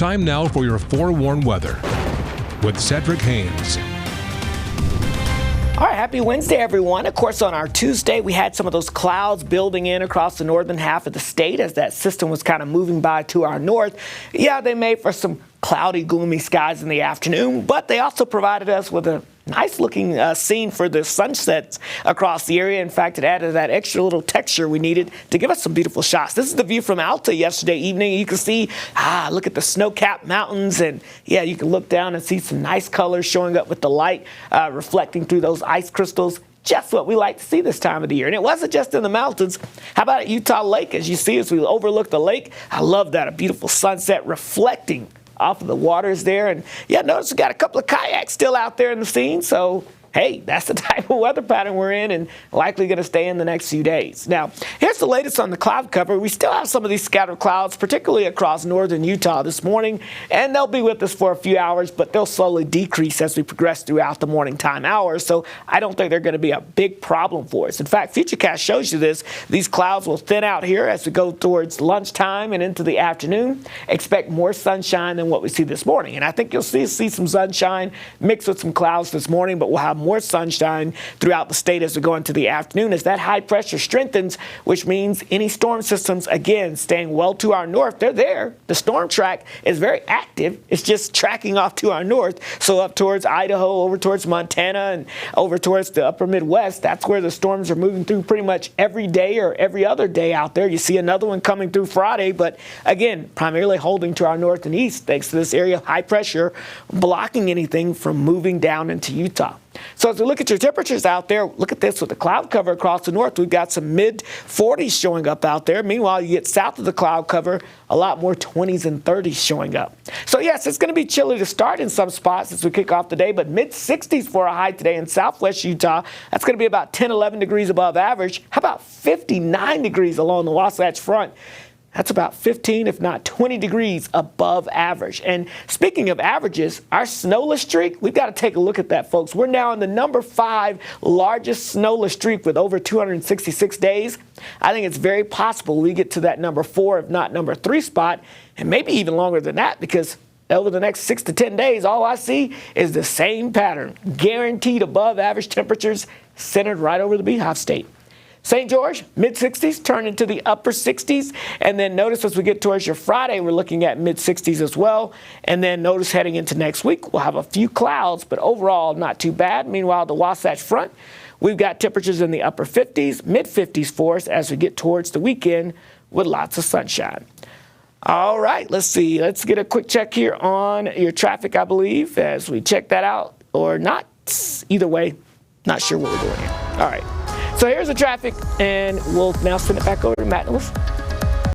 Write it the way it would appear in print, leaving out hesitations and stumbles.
Time now for your forewarned weather with Cedric Haynes. All right, happy Wednesday, everyone. Of course, on our Tuesday, we had some of those clouds building in across the northern half of the state as that system was kind of moving by to our north. Yeah, they made for some cloudy, gloomy skies in the afternoon, but they also provided us with a nice-looking scene for the sunsets across the area. In fact, it added that extra little texture we needed to give us some beautiful shots. This is the view from Alta yesterday evening. You can see, look at the snow-capped mountains, and yeah, you can look down and see some nice colors showing up with the light reflecting through those ice crystals. Just what we like to see this time of the year. And it wasn't just in the mountains. How about at Utah Lake? As you see, as we overlook the lake, I love that, a beautiful sunset reflecting off of the waters there. And yeah, notice we got a couple of kayaks still out there in the scene. So, hey, that's the type of weather pattern we're in and likely going to stay in the next few days. Now, here's the latest on the cloud cover. We still have some of these scattered clouds, particularly across northern Utah this morning, and they'll be with us for a few hours, but they'll slowly decrease as we progress throughout the morning time hours. So I don't think they're going to be a big problem for us. In fact, Futurecast shows you this. These clouds will thin out here as we go towards lunchtime and into the afternoon. Expect more sunshine than what we see this morning. And I think you'll see some sunshine mixed with some clouds this morning, but we'll have more sunshine throughout the state as we go into the afternoon as that high pressure strengthens, which means any storm systems, again, staying well to our north. They're there. The storm track is very active. It's just tracking off to our north. So up towards Idaho, over towards Montana, and over towards the upper Midwest, that's where the storms are moving through pretty much every day or every other day out there. You see another one coming through Friday, but again, primarily holding to our north and east thanks to this area of high pressure blocking anything from moving down into Utah. So as we look at your temperatures out there, look at this with the cloud cover across the north. We've got some mid-40s showing up out there. Meanwhile, you get south of the cloud cover, a lot more 20s and 30s showing up. So yes, it's going to be chilly to start in some spots as we kick off the day, but mid-60s for a high today in southwest Utah. That's going to be about 10, 11 degrees above average. How about 59 degrees along the Wasatch Front? That's about 15, if not 20 degrees above average. And speaking of averages, our snowless streak, we've got to take a look at that, folks. We're now in the number 5 largest snowless streak with over 266 days. I think it's very possible we get to that number 4, if not number 3 spot, and maybe even longer than that, because over the next 6 to 10 days, all I see is the same pattern. Guaranteed above average temperatures centered right over the Beehive State. St. George, mid-60s, turn into the upper 60s. And then notice as we get towards your Friday, we're looking at mid-60s as well. And then notice heading into next week, we'll have a few clouds, but overall not too bad. Meanwhile, the Wasatch Front, we've got temperatures in the upper 50s, mid-50s for us as we get towards the weekend with lots of sunshine. All right, let's see. Let's get a quick check here on your traffic, I believe, as we check that out or not. Either way, not sure what we're doing here. All right. So here's the traffic, and we'll now send it back over to Matt Nicholas.